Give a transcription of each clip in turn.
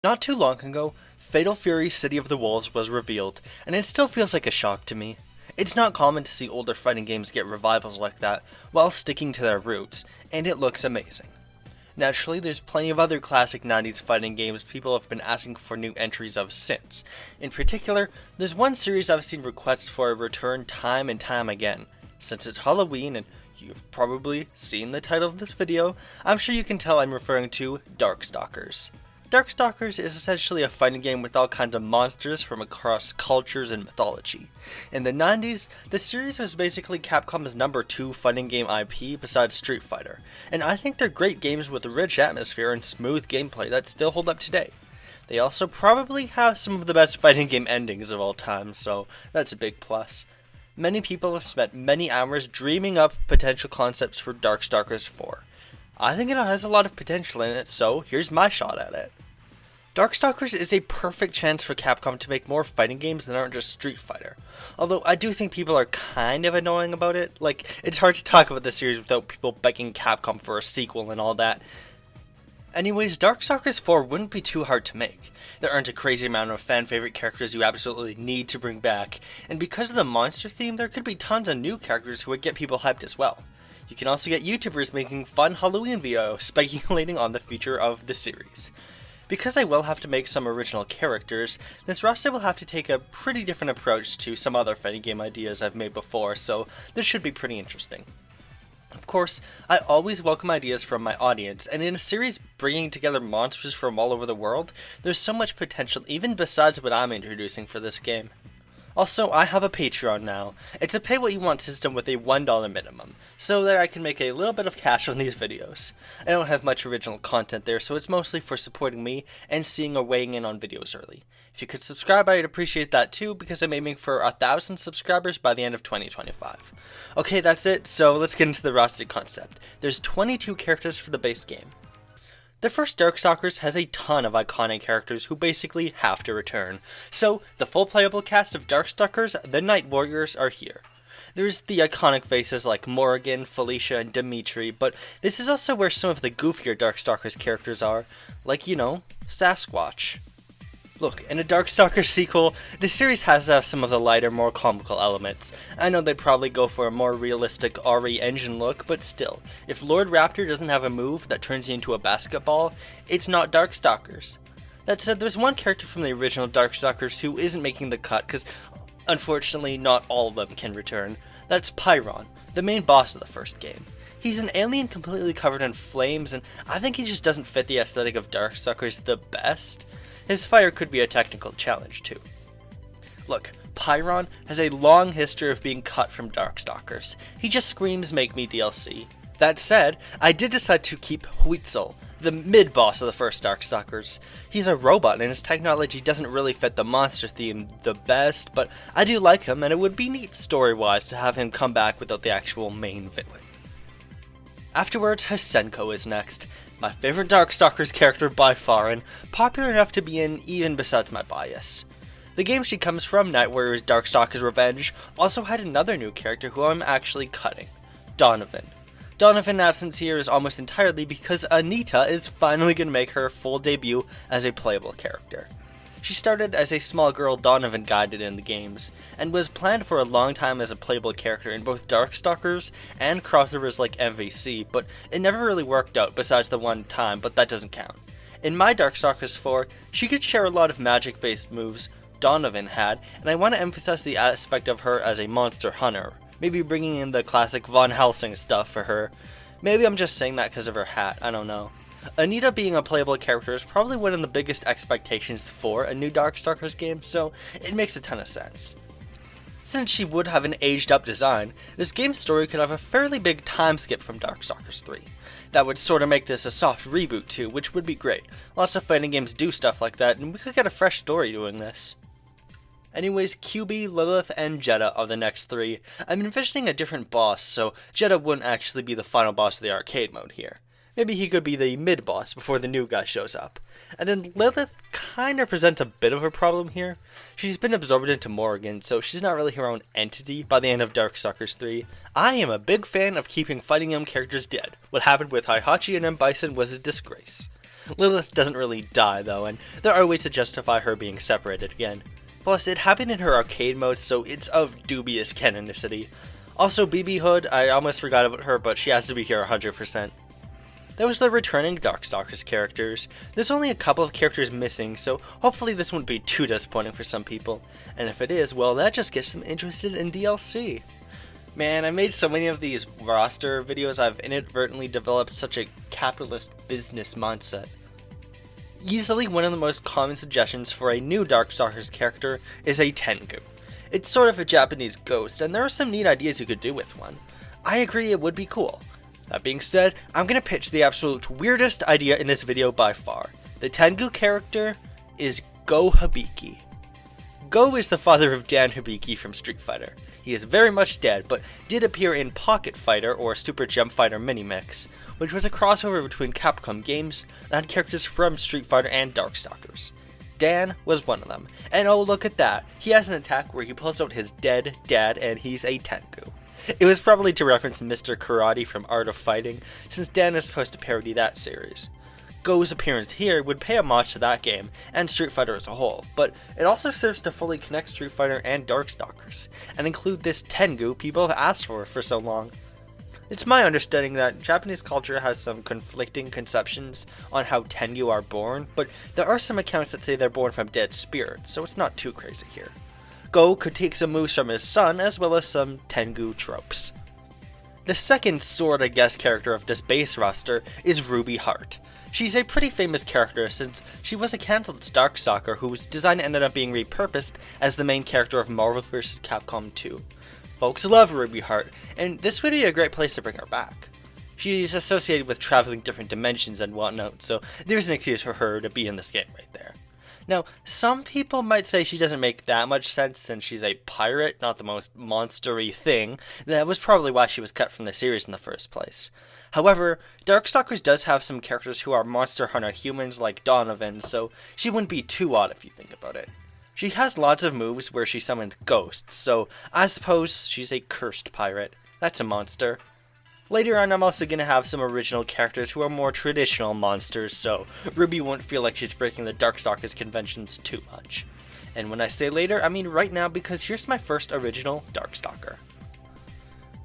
Not too long ago, Fatal Fury City of the Wolves was revealed, and it still feels like a shock to me. It's not common to see older fighting games get revivals like that while sticking to their roots, and it looks amazing. Naturally, there's plenty of other classic 90s fighting games people have been asking for new entries of since. In particular, there's one series I've seen requests for a return time and time again. Since it's Halloween and you've probably seen the title of this video, I'm sure you can tell I'm referring to Darkstalkers. Darkstalkers is essentially a fighting game with all kinds of monsters from across cultures and mythology. In the 90s, the series was basically Capcom's #2 fighting game IP besides Street Fighter, and I think they're great games with a rich atmosphere and smooth gameplay that still hold up today. They also probably have some of the best fighting game endings of all time, so that's a big plus. Many people have spent many hours dreaming up potential concepts for Darkstalkers 4. I think it has a lot of potential in it, so here's my shot at it. Darkstalkers is a perfect chance for Capcom to make more fighting games that aren't just Street Fighter. Although I do think people are kind of annoying about it. Like, it's hard to talk about the series without people begging Capcom for a sequel and all that. Anyways, Darkstalkers 4 wouldn't be too hard to make. There aren't a crazy amount of fan-favorite characters you absolutely need to bring back, and because of the monster theme, there could be tons of new characters who would get people hyped as well. You can also get YouTubers making fun Halloween videos speculating on the future of the series. Because I will have to make some original characters, this roster will have to take a pretty different approach to some other fighting game ideas I've made before, so this should be pretty interesting. Of course, I always welcome ideas from my audience, and in a series bringing together monsters from all over the world, there's so much potential even besides what I'm introducing for this game. Also, I have a Patreon now. It's a pay what you want system with a $1 minimum, so that I can make a little bit of cash on these videos. I don't have much original content there, so it's mostly for supporting me and seeing or weighing in on videos early. If you could subscribe, I'd appreciate that too, because I'm aiming for 1,000 subscribers by the end of 2025. Okay, that's it, so let's get into the roster concept. There's 22 characters for the base game. The first Darkstalkers has a ton of iconic characters who basically have to return, so the full playable cast of Darkstalkers, the Night Warriors, are here. There's the iconic faces like Morrigan, Felicia, and Dimitri, but this is also where some of the goofier Darkstalkers characters are, like, Sasquatch. Look, in a Darkstalkers sequel, the series has some of the lighter, more comical elements. I know they'd probably go for a more realistic RE engine look, but still, if Lord Raptor doesn't have a move that turns you into a basketball, it's not Darkstalkers. That said, there's one character from the original Darkstalkers who isn't making the cut, because unfortunately not all of them can return. That's Pyron, the main boss of the first game. He's an alien completely covered in flames, and I think he just doesn't fit the aesthetic of Darkstalkers the best. His fire could be a technical challenge too. Look, Pyron has a long history of being cut from Darkstalkers. He just screams "make me DLC." That said, I did decide to keep Huitzel, the mid-boss of the first Darkstalkers. He's a robot and his technology doesn't really fit the monster theme the best, but I do like him and it would be neat story-wise to have him come back without the actual main villain. Afterwards, Hsien-Ko is next. My favorite Darkstalkers character by far, and popular enough to be in even besides my bias. The game she comes from, Night Warriors Darkstalkers Revenge, also had another new character who I'm actually cutting, Donovan. Donovan's absence here is almost entirely because Anita is finally going to make her full debut as a playable character. She started as a small girl Donovan guided in the games, and was planned for a long time as a playable character in both Darkstalkers and crossovers like MVC, but it never really worked out besides the one time, but that doesn't count. In my Darkstalkers 4, she could share a lot of magic-based moves Donovan had, and I want to emphasize the aspect of her as a monster hunter, maybe bringing in the classic Von Helsing stuff for her. Maybe I'm just saying that because of her hat, I don't know. Anita being a playable character is probably one of the biggest expectations for a new Darkstalkers game, so it makes a ton of sense. Since she would have an aged up design, this game's story could have a fairly big time skip from Darkstalkers 3. That would sort of make this a soft reboot too, which would be great. Lots of fighting games do stuff like that, and we could get a fresh story doing this. Anyways, QB, Lilith, and Jeddah are the next three. I'm envisioning a different boss, so Jeddah wouldn't actually be the final boss of the arcade mode here. Maybe he could be the mid-boss before the new guy shows up. And then Lilith kinda presents a bit of a problem here. She's been absorbed into Morrigan, so she's not really her own entity by the end of Darkstalkers 3. I am a big fan of keeping fighting game characters dead. What happened with Heihachi and M. Bison was a disgrace. Lilith doesn't really die though, and there are ways to justify her being separated again. Plus, it happened in her arcade mode, so it's of dubious canonicity. Also, BB Hood, I almost forgot about her, but she has to be here 100%. That was the returning Darkstalkers characters. There's only a couple of characters missing, so hopefully this won't be too disappointing for some people. And if it is, well, that just gets them interested in DLC. Man, I made so many of these roster videos, I've inadvertently developed such a capitalist business mindset. Easily one of the most common suggestions for a new Darkstalkers character is a Tengu. It's sort of a Japanese ghost, and there are some neat ideas you could do with one. I agree it would be cool. That being said, I'm going to pitch the absolute weirdest idea in this video by far. The Tengu character is Go Hibiki. Go is the father of Dan Hibiki from Street Fighter. He is very much dead, but did appear in Pocket Fighter or Super Jump Fighter Mini-Mix, which was a crossover between Capcom games that had characters from Street Fighter and Darkstalkers. Dan was one of them, and oh look at that, he has an attack where he pulls out his dead dad and he's a Tengu. It was probably to reference Mr. Karate from Art of Fighting, since Dan is supposed to parody that series. Go's appearance here would pay homage to that game, and Street Fighter as a whole, but it also serves to fully connect Street Fighter and Darkstalkers, and include this Tengu people have asked for so long. It's my understanding that Japanese culture has some conflicting conceptions on how Tengu are born, but there are some accounts that say they're born from dead spirits, so it's not too crazy here. Go could take some moves from his son, as well as some Tengu tropes. The second sorta guest character of this base roster is Ruby Hart. She's a pretty famous character since she was a cancelled Darkstalker whose design ended up being repurposed as the main character of Marvel vs. Capcom 2. Folks love Ruby Hart, and this would be a great place to bring her back. She's associated with traveling different dimensions and whatnot, so there's an excuse for her to be in this game right there. Now, some people might say she doesn't make that much sense since she's a pirate, not the most monster-y thing. That was probably why she was cut from the series in the first place. However, Darkstalkers does have some characters who are monster hunter humans like Donovan, so she wouldn't be too odd if you think about it. She has lots of moves where she summons ghosts, so I suppose she's a cursed pirate. That's a monster. Later on, I'm also going to have some original characters who are more traditional monsters, so Ruby won't feel like she's breaking the Darkstalkers conventions too much. And when I say later, I mean right now, because here's my first original Darkstalker.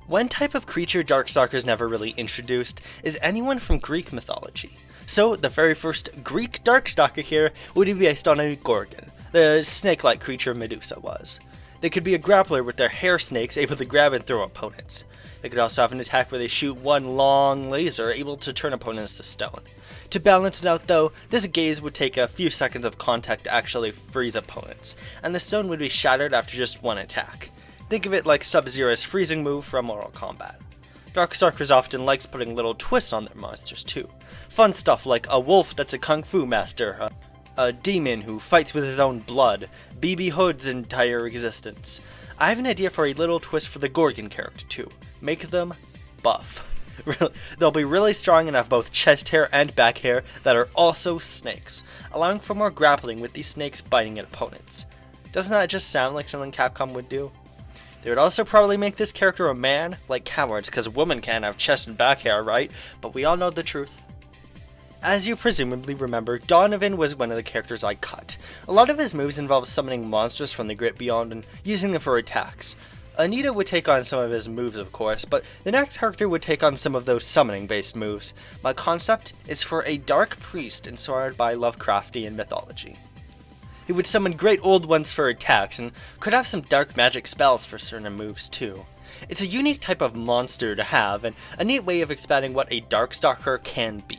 One type of creature Darkstalkers never really introduced is anyone from Greek mythology. So the very first Greek Darkstalker here would be based on a Gorgon, the snake-like creature Medusa was. They could be a grappler with their hair snakes able to grab and throw opponents. They could also have an attack where they shoot one long laser able to turn opponents to stone. To balance it out though, this gaze would take a few seconds of contact to actually freeze opponents, and the stone would be shattered after just one attack. Think of it like Sub-Zero's freezing move from Mortal Kombat. Darkstalkers often likes putting little twists on their monsters too. Fun stuff like a wolf that's a kung fu master, a demon who fights with his own blood, BB Hood's entire existence. I have an idea for a little twist for the Gorgon character too. Make them buff. They'll be really strong and have both chest hair and back hair that are also snakes, allowing for more grappling with these snakes biting at opponents. Doesn't that just sound like something Capcom would do? They would also probably make this character a man, like cowards, because women can't have chest and back hair, right? But we all know the truth. As you presumably remember, Donovan was one of the characters I cut. A lot of his moves involve summoning monsters from the Great Beyond and using them for attacks. Anita would take on some of his moves, of course, but the next character would take on some of those summoning-based moves. My concept is for a dark priest inspired by Lovecraftian mythology. He would summon great old ones for attacks, and could have some dark magic spells for certain moves too. It's a unique type of monster to have, and a neat way of expanding what a Darkstalker can be.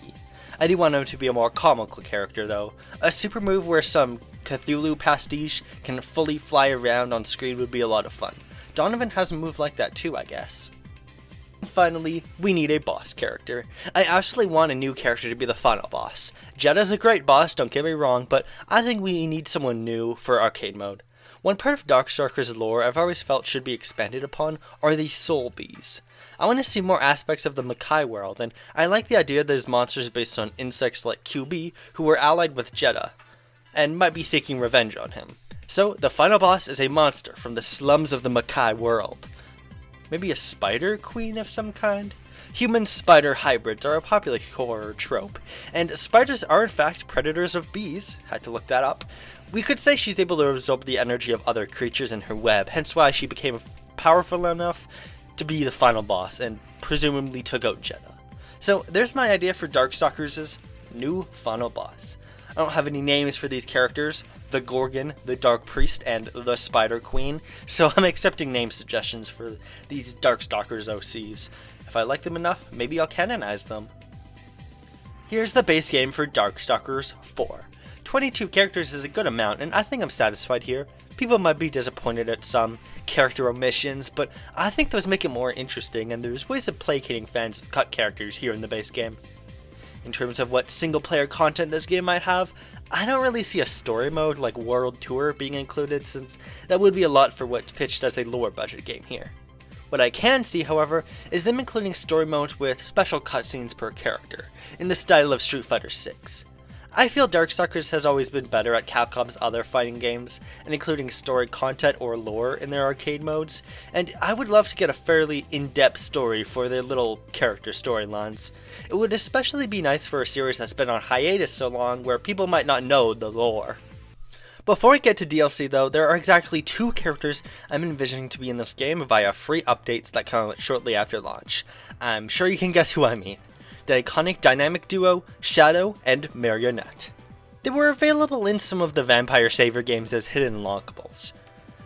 I do want him to be a more comical character though. A super move where some Cthulhu pastiche can fully fly around on screen would be a lot of fun. Donovan has a move like that too, I guess. Finally, we need a boss character. I actually want a new character to be the final boss. Jetta's a great boss, don't get me wrong, but I think we need someone new for arcade mode. One part of Darkstalkers lore I've always felt should be expanded upon are the Soul Bees. I want to see more aspects of the Makai world, and I like the idea that there's monsters based on insects like QB who were allied with Jetta, and might be seeking revenge on him. So, the final boss is a monster from the slums of the Makai world. Maybe a spider queen of some kind? Human-spider hybrids are a popular horror trope, and spiders are in fact predators of bees. Had to look that up. We could say she's able to absorb the energy of other creatures in her web, hence why she became powerful enough to be the final boss, and presumably took out Jeddah. So there's my idea for Darkstalkers' new final boss. I don't have any names for these characters, the Gorgon, the Dark Priest, and the Spider Queen, so I'm accepting name suggestions for these Darkstalkers OCs. If I like them enough, maybe I'll canonize them. Here's the base game for Darkstalkers 4. 22 characters is a good amount, and I think I'm satisfied here. People might be disappointed at some character omissions, but I think those make it more interesting, and there's ways of placating fans of cut characters here in the base game. In terms of what single-player content this game might have, I don't really see a story mode like World Tour being included, since that would be a lot for what's pitched as a lower budget game here. What I can see, however, is them including story modes with special cutscenes per character, in the style of Street Fighter 6. I feel Darkstalkers has always been better at Capcom's other fighting games, and including story content or lore in their arcade modes, and I would love to get a fairly in-depth story for their little character storylines. It would especially be nice for a series that's been on hiatus so long where people might not know the lore. Before we get to DLC though, there are exactly 2 characters I'm envisioning to be in this game via free updates that come out shortly after launch. I'm sure you can guess who I mean. The iconic dynamic duo, Shadow and Marionette. They were available in some of the Vampire Savior games as hidden unlockables.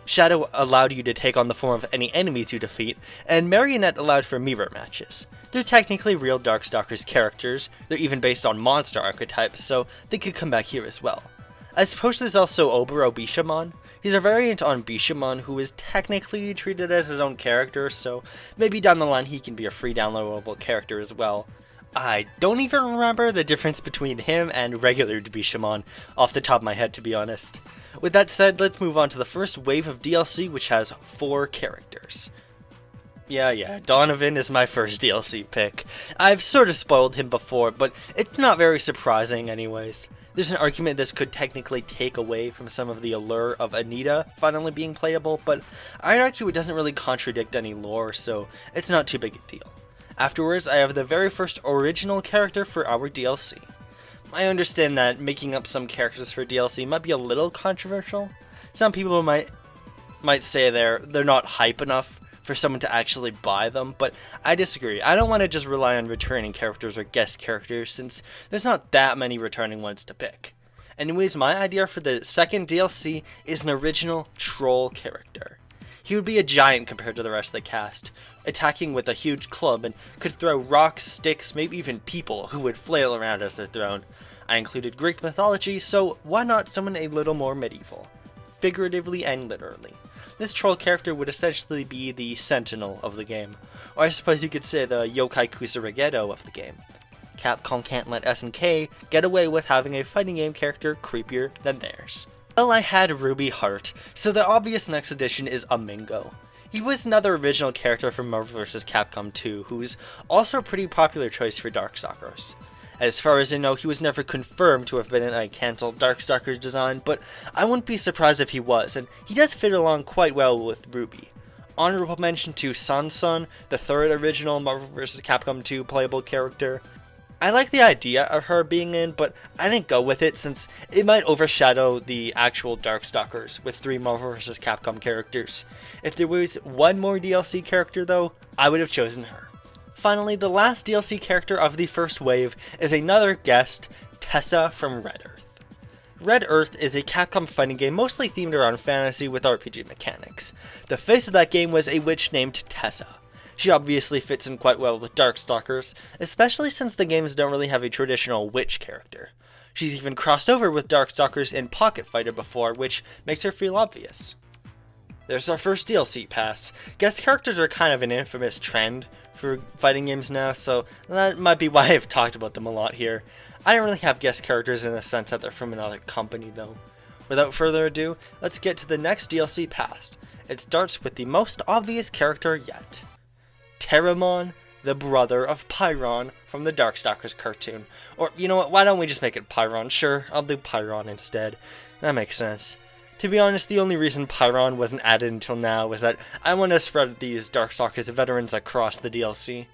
Shadow allowed you to take on the form of any enemies you defeat, and Marionette allowed for mirror matches. They're technically real Darkstalkers characters, they're even based on monster archetypes, so they could come back here as well. I suppose there's also Oboro Bishamon. He's a variant on Bishamon who is technically treated as his own character, so maybe down the line he can be a free downloadable character as well. I don't even remember the difference between him and regular Bishamon off the top of my head, to be honest. With that said, let's move on to the first wave of DLC, which has 4 characters. Yeah, Donovan is my first DLC pick. I've sort of spoiled him before, but it's not very surprising anyways. There's an argument this could technically take away from some of the allure of Anita finally being playable, but I'd argue it doesn't really contradict any lore, so it's not too big a deal. Afterwards, I have the very first original character for our DLC. I understand that making up some characters for DLC might be a little controversial. Some people might say they're not hype enough for someone to actually buy them, but I disagree. I don't want to just rely on returning characters or guest characters, since there's not that many returning ones to pick. Anyways, my idea for the second DLC is an original troll character. He would be a giant compared to the rest of the cast, attacking with a huge club and could throw rocks, sticks, maybe even people who would flail around as they're thrown. I included Greek mythology, so why not someone a little more medieval? Figuratively and literally. This troll character would essentially be the sentinel of the game, or I suppose you could say the Yokai Kusarigedo of the game. Capcom can't let SNK get away with having a fighting game character creepier than theirs. Well, I had Ruby Heart, so the obvious next addition is Amingo. He was another original character from Marvel vs. Capcom 2, who's also a pretty popular choice for Darkstalkers. As far as I know, he was never confirmed to have been in a cancelled Darkstalkers design, but I wouldn't be surprised if he was, and he does fit along quite well with Ruby. Honorable mention to Sansun, the third original Marvel vs. Capcom 2 playable character. I like the idea of her being in, but I didn't go with it since it might overshadow the actual Darkstalkers with 3 Marvel vs. Capcom characters. If there was one more DLC character though, I would have chosen her. Finally, the last DLC character of the first wave is another guest, Tessa from Red Earth. Red Earth is a Capcom fighting game mostly themed around fantasy with RPG mechanics. The face of that game was a witch named Tessa. She obviously fits in quite well with Darkstalkers, especially since the games don't really have a traditional witch character. She's even crossed over with Darkstalkers in Pocket Fighter before, which makes her feel obvious. There's our first DLC pass. Guest characters are kind of an infamous trend for fighting games now, so that might be why I've talked about them a lot here. I don't really have guest characters in the sense that they're from another company though. Without further ado, let's get to the next DLC pass. It starts with the most obvious character yet. Terramon, the brother of Pyron from the Darkstalkers cartoon. Or, you know what, why don't we just make it Pyron? Sure, I'll do Pyron instead. That makes sense. To be honest, the only reason Pyron wasn't added until now was that I want to spread these Darkstalkers veterans across the DLC.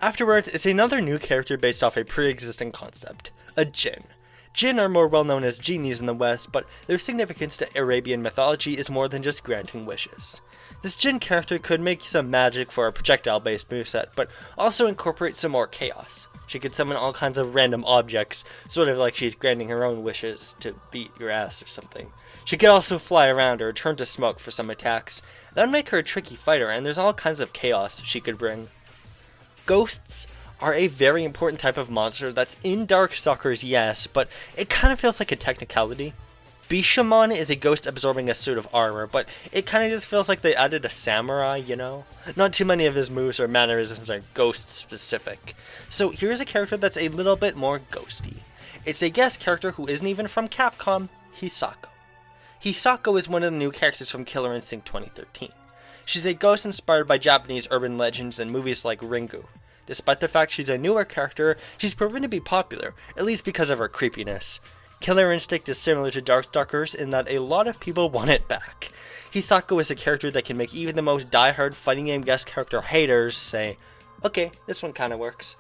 Afterwards is another new character based off a pre-existing concept, a jinn. Jinn are more well known as genies in the West, but their significance to Arabian mythology is more than just granting wishes. This jinn character could make some magic for a projectile-based moveset, but also incorporate some more chaos. She could summon all kinds of random objects, sort of like she's granting her own wishes to beat your ass or something. She could also fly around or turn to smoke for some attacks. That would make her a tricky fighter, and there's all kinds of chaos she could bring. Ghosts are a very important type of monster that's in Darkstalkers, yes, but it kind of feels like a technicality. Bishamon is a ghost absorbing a suit of armor, but it kind of just feels like they added a samurai, you know? Not too many of his moves or mannerisms are ghost specific. So here's a character that's a little bit more ghosty. It's a guest character who isn't even from Capcom, Hsien-Ko. Hsien-Ko is one of the new characters from Killer Instinct 2013. She's a ghost inspired by Japanese urban legends and movies like Ringu. Despite the fact she's a newer character, she's proven to be popular, at least because of her creepiness. Killer Instinct is similar to Darkstalkers in that a lot of people want it back. Hsien-Ko is a character that can make even the most diehard fighting game guest character haters say, okay, this one kinda works.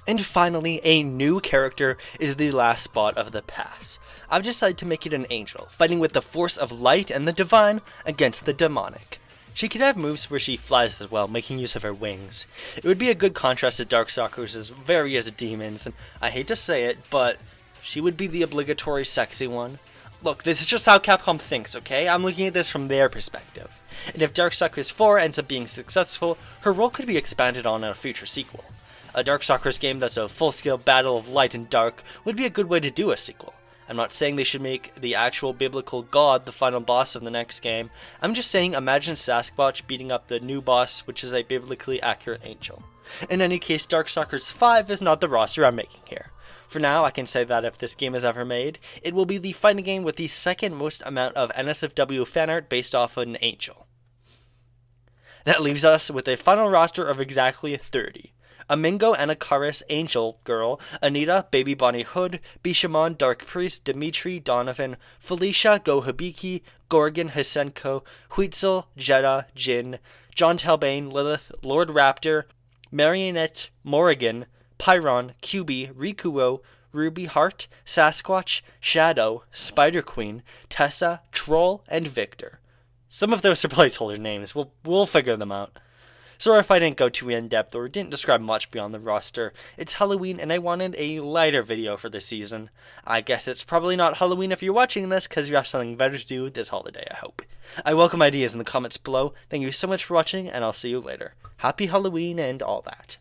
And finally, a new character is the last spot of the pass. I've decided to make it an angel, fighting with the force of light and the divine against the demonic. She could have moves where she flies as well, making use of her wings. It would be a good contrast to Darkstalkers' various demons, and I hate to say it, but she would be the obligatory sexy one. Look, this is just how Capcom thinks, okay? I'm looking at this from their perspective. And if Darkstalkers 4 ends up being successful, her role could be expanded on in a future sequel. A Darkstalkers game that's a full-scale battle of light and dark would be a good way to do a sequel. I'm not saying they should make the actual biblical god the final boss of the next game. I'm just saying imagine Sasquatch beating up the new boss, which is a biblically accurate angel. In any case, Darkstalkers 5 is not the roster I'm making here. For now, I can say that if this game is ever made, it will be the fighting game with the second most amount of NSFW fanart based off an angel. That leaves us with a final roster of exactly 30. Amingo Anakaris Angel Girl, Anita Baby Bonnie Hood, Bishamon Dark Priest, Dimitri Donovan, Felicia Go Hibiki, Gorgon Hsien-Ko, Huitzel Jeddah Jin, John Talbane Lilith, Lord Raptor, Marionette Morrigan, Pyron, QB, Rikuo, Ruby Heart, Sasquatch, Shadow, Spider Queen, Tessa, Troll, and Victor. Some of those are placeholder names, we'll figure them out. Sorry if I didn't go too in-depth or didn't describe much beyond the roster. It's Halloween and I wanted a lighter video for this season. I guess it's probably not Halloween if you're watching this because you have something better to do this holiday, I hope. I welcome ideas in the comments below. Thank you so much for watching and I'll see you later. Happy Halloween and all that.